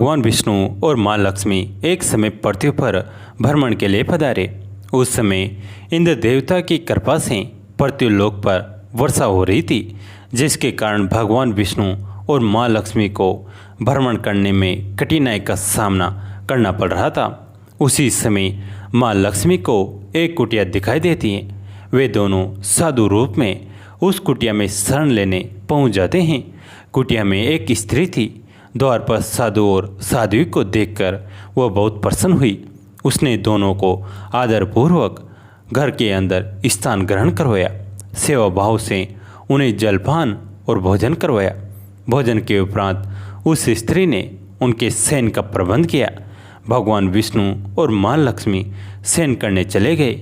भगवान विष्णु और माँ लक्ष्मी एक समय पृथ्वी पर भ्रमण के लिए पधारे। उस समय इंद्र देवता की कृपा से पृथ्वी लोक पर वर्षा हो रही थी, जिसके कारण भगवान विष्णु और माँ लक्ष्मी को भ्रमण करने में कठिनाई का सामना करना पड़ रहा था। उसी समय माँ लक्ष्मी को एक कुटिया दिखाई देती है। वे दोनों साधु रूप में उस कुटिया में शरण लेने पहुंच जाते हैं। कुटिया में एक स्त्री थी। द्वार पर साधु और साध्वी को देखकर वह बहुत प्रसन्न हुई। उसने दोनों को आदरपूर्वक घर के अंदर स्थान ग्रहण करवाया। सेवा भाव से उन्हें जलपान और भोजन करवाया। भोजन के उपरांत उस स्त्री ने उनके शयन का प्रबंध किया। भगवान विष्णु और माँ लक्ष्मी शयन करने चले गए।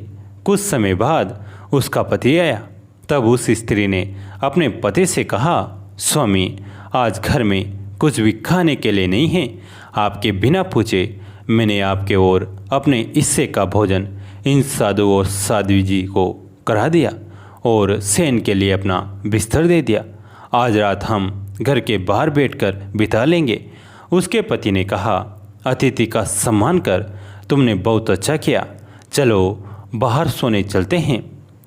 कुछ समय बाद उसका पति आया। तब उस स्त्री ने अपने पति से कहा, स्वामी, आज घर में कुछ भी खाने के लिए नहीं है। आपके बिना पूछे मैंने आपके और अपने हिस्से का भोजन इन साधु और साध्वी जी को करा दिया और शयन के लिए अपना बिस्तर दे दिया। आज रात हम घर के बाहर बैठकर बिता लेंगे। उसके पति ने कहा, अतिथि का सम्मान कर तुमने बहुत अच्छा किया। चलो बाहर सोने चलते हैं,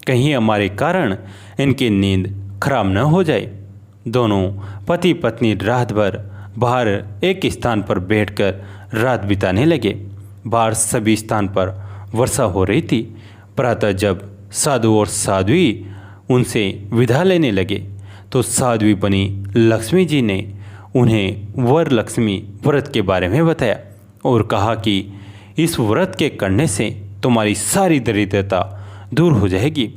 कहीं हमारे कारण इनकी नींद खराब न हो जाए। दोनों पति पत्नी रात भर बाहर एक स्थान पर बैठकर रात बिताने लगे। बाहर सभी स्थान पर वर्षा हो रही थी। प्रातः जब साधु और साध्वी उनसे विदा लेने लगे तो साध्वी बनी लक्ष्मी जी ने उन्हें वर लक्ष्मी व्रत के बारे में बताया और कहा कि इस व्रत के करने से तुम्हारी सारी दरिद्रता दूर हो जाएगी।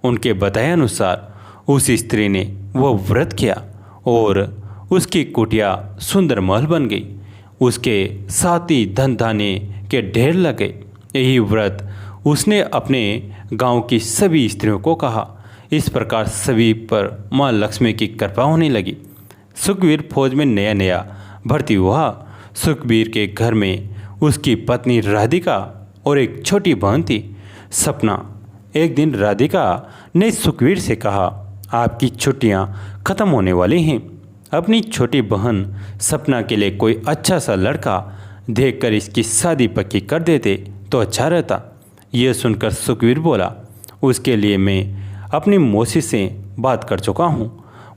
उनके बताए अनुसार उस स्त्री ने वह व्रत किया और उसकी कुटिया सुंदर महल बन गई। उसके साथ ही धन धान्य के ढेर लगे। यही व्रत उसने अपने गांव की सभी स्त्रियों को कहा। इस प्रकार सभी पर माँ लक्ष्मी की कृपा होने लगी। सुखवीर फौज में नया नया भर्ती हुआ। सुखवीर के घर में उसकी पत्नी राधिका और एक छोटी बहन थी, सपना। एक दिन राधिका ने सुखवीर से कहा, आपकी छुट्टियां खत्म होने वाली हैं। अपनी छोटी बहन सपना के लिए कोई अच्छा सा लड़का देखकर इसकी शादी पक्की कर देते तो अच्छा रहता। यह सुनकर सुखवीर बोला, उसके लिए मैं अपनी मौसी से बात कर चुका हूँ।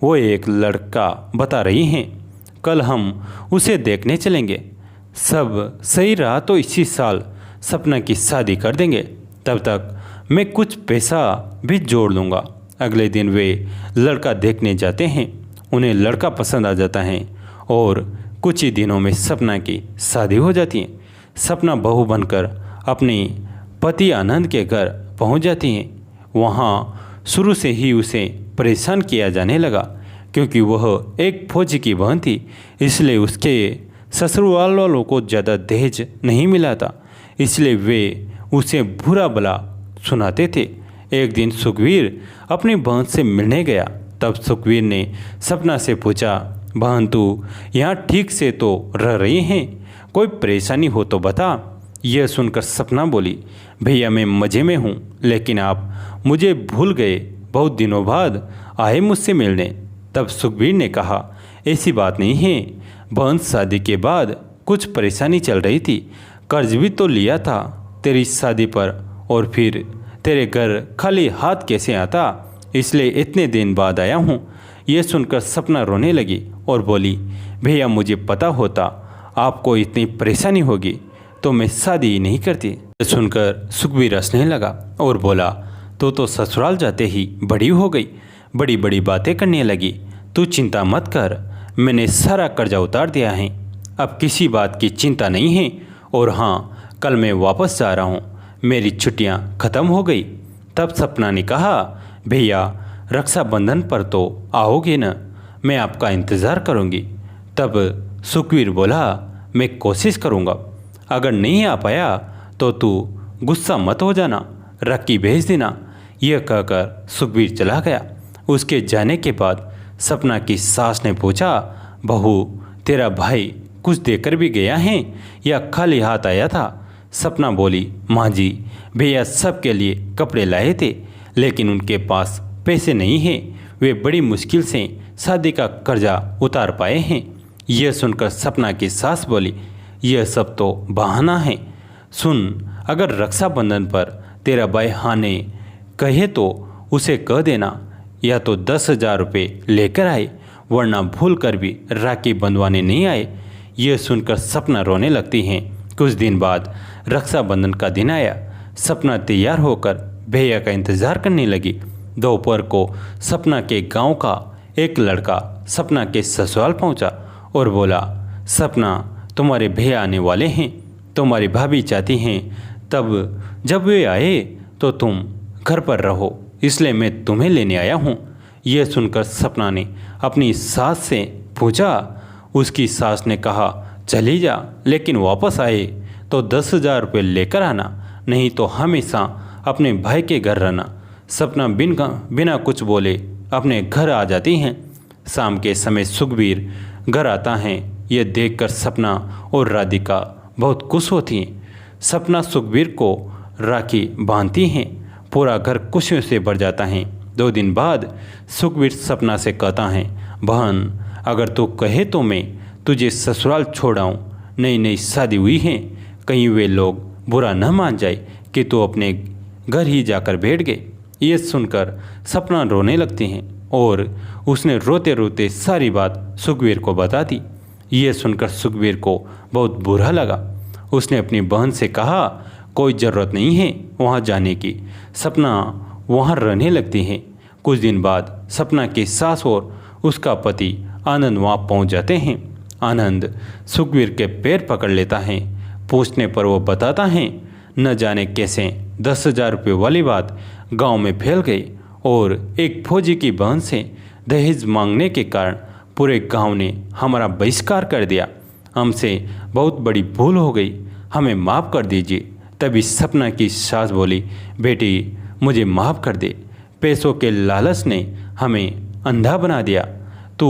वो एक लड़का बता रही हैं। कल हम उसे देखने चलेंगे। सब सही रहा तो इसी साल सपना की शादी कर देंगे। तब तक मैं कुछ पैसा भी जोड़ लूँगा। अगले दिन वे लड़का देखने जाते हैं। उन्हें लड़का पसंद आ जाता है और कुछ ही दिनों में सपना की शादी हो जाती है। सपना बहू बनकर अपने पति आनंद के घर पहुंच जाती है। वहाँ शुरू से ही उसे परेशान किया जाने लगा, क्योंकि वह एक फौजी की बहन थी, इसलिए उसके ससुराल वालों को ज़्यादा दहेज नहीं मिला था। इसलिए वे उसे बुरा भला सुनाते थे। एक दिन सुखवीर अपनी बहन से मिलने गया। तब सुखवीर ने सपना से पूछा, बहन तू यहाँ ठीक से तो रह रही हैं, कोई परेशानी हो तो बता। यह सुनकर सपना बोली, भैया मैं मज़े में हूँ, लेकिन आप मुझे भूल गए, बहुत दिनों बाद आए मुझसे मिलने। तब सुखवीर ने कहा, ऐसी बात नहीं है बहन, शादी के बाद कुछ परेशानी चल रही थी। कर्ज भी तो लिया था तेरी शादी पर, और फिर तेरे घर खाली हाथ कैसे आता, इसलिए इतने दिन बाद आया हूँ। यह सुनकर सपना रोने लगी और बोली, भैया मुझे पता होता आपको इतनी परेशानी होगी तो मैं शादी ही नहीं करती। सुनकर सुखवीर हंसने लगा और बोला, तो ससुराल जाते ही बड़ी हो गई, बड़ी बड़ी बातें करने लगी। तू चिंता मत कर, मैंने सारा कर्जा उतार दिया है, अब किसी बात की चिंता नहीं है। और हाँ, कल मैं वापस जा रहा हूँ, मेरी छुट्टियाँ ख़त्म हो गई। तब सपना ने कहा, भैया रक्षाबंधन पर तो आओगे न, मैं आपका इंतज़ार करूँगी। तब सुखवीर बोला, मैं कोशिश करूँगा, अगर नहीं आ पाया तो तू गुस्सा मत हो जाना, रक्की भेज देना। यह कहकर सुखवीर चला गया। उसके जाने के बाद सपना की सास ने पूछा, बहू तेरा भाई कुछ देकर भी गया है या खाली हाथ आया था? सपना बोली, माँ जी भैया सबके लिए कपड़े लाए थे, लेकिन उनके पास पैसे नहीं हैं। वे बड़ी मुश्किल से शादी का कर्जा उतार पाए हैं। यह सुनकर सपना की सास बोली, यह सब तो बहाना है। सुन, अगर रक्षाबंधन पर तेरा भाई हाँ ने कहे तो उसे कह देना, या तो 10,000 रुपये लेकर आए, वरना भूल कर भी राखी बंधवाने नहीं आए। यह सुनकर सपना रोने लगती हैं। कुछ दिन बाद रक्षाबंधन का दिन आया। सपना तैयार होकर भैया का इंतज़ार करने लगी। दोपहर को सपना के गांव का एक लड़का सपना के ससुराल पहुंचा और बोला, सपना, तुम्हारे भैया आने वाले हैं, तुम्हारी भाभी चाहती हैं तब जब वे आए तो तुम घर पर रहो, इसलिए मैं तुम्हें लेने आया हूँ। यह सुनकर सपना ने अपनी सास से पूछा। उसकी सास ने कहा, चली जा, लेकिन वापस आए तो 10,000 रुपये लेकर आना, नहीं तो हमेशा अपने भाई के घर रहना। सपना बिना कुछ बोले अपने घर आ जाती हैं। शाम के समय सुखबीर घर आता है। यह देखकर सपना और राधिका बहुत खुश होती हैं। सपना सुखबीर को राखी बांधती हैं। पूरा घर खुशियों से भर जाता है। 2 दिन बाद सुखबीर सपना से कहता है, बहन, अगर तू कहे तो मैं तुझे ससुराल छोड़ आऊँ। नई नई शादी हुई है, कहीं वे लोग बुरा न मान जाए कि तू अपने घर ही जाकर बैठ गए। ये सुनकर सपना रोने लगती हैं और उसने रोते रोते सारी बात सुखबीर को बता दी। ये सुनकर सुखबीर को बहुत बुरा लगा। उसने अपनी बहन से कहा, कोई ज़रूरत नहीं है वहाँ जाने की। सपना वहाँ रहने लगती है। कुछ दिन बाद सपना की सास और उसका पति आनंद वहाँ पहुँच जाते हैं। आनंद सुखबीर के पैर पकड़ लेता है। पूछने पर वो बताता है, न जाने कैसे 10,000 रुपये वाली बात गांव में फैल गई और एक फौजी की बहन से दहेज मांगने के कारण पूरे गांव ने हमारा बहिष्कार कर दिया। हमसे बहुत बड़ी भूल हो गई, हमें माफ़ कर दीजिए। तभी सपना की सास बोली, बेटी, मुझे माफ़ कर दे, पैसों के लालच ने हमें अंधा बना दिया। तू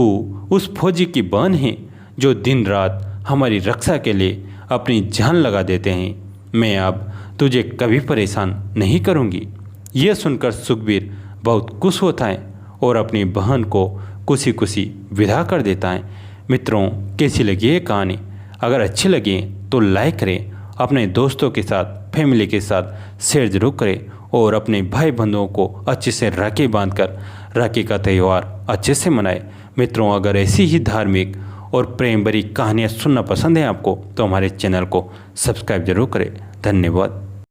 उस फौजी की बहन है जो दिन रात हमारी रक्षा के लिए अपनी जान लगा देते हैं। मैं अब तुझे कभी परेशान नहीं करूँगी। यह सुनकर सुखबीर बहुत खुश होता है और अपनी बहन को खुशी खुशी विदा कर देता है। मित्रों, कैसी लगी ये कहानी? अगर अच्छी लगी तो लाइक करें, अपने दोस्तों के साथ, फैमिली के साथ शेयर जरूर करें और अपने भाई बंधुओं को अच्छे से राखी बांधकर राखी का त्यौहार अच्छे से मनाएं। मित्रों, अगर ऐसी ही धार्मिक और प्रेम भरी कहानियाँ सुनना पसंद है आपको तो हमारे चैनल को सब्सक्राइब जरूर करें। धन्यवाद।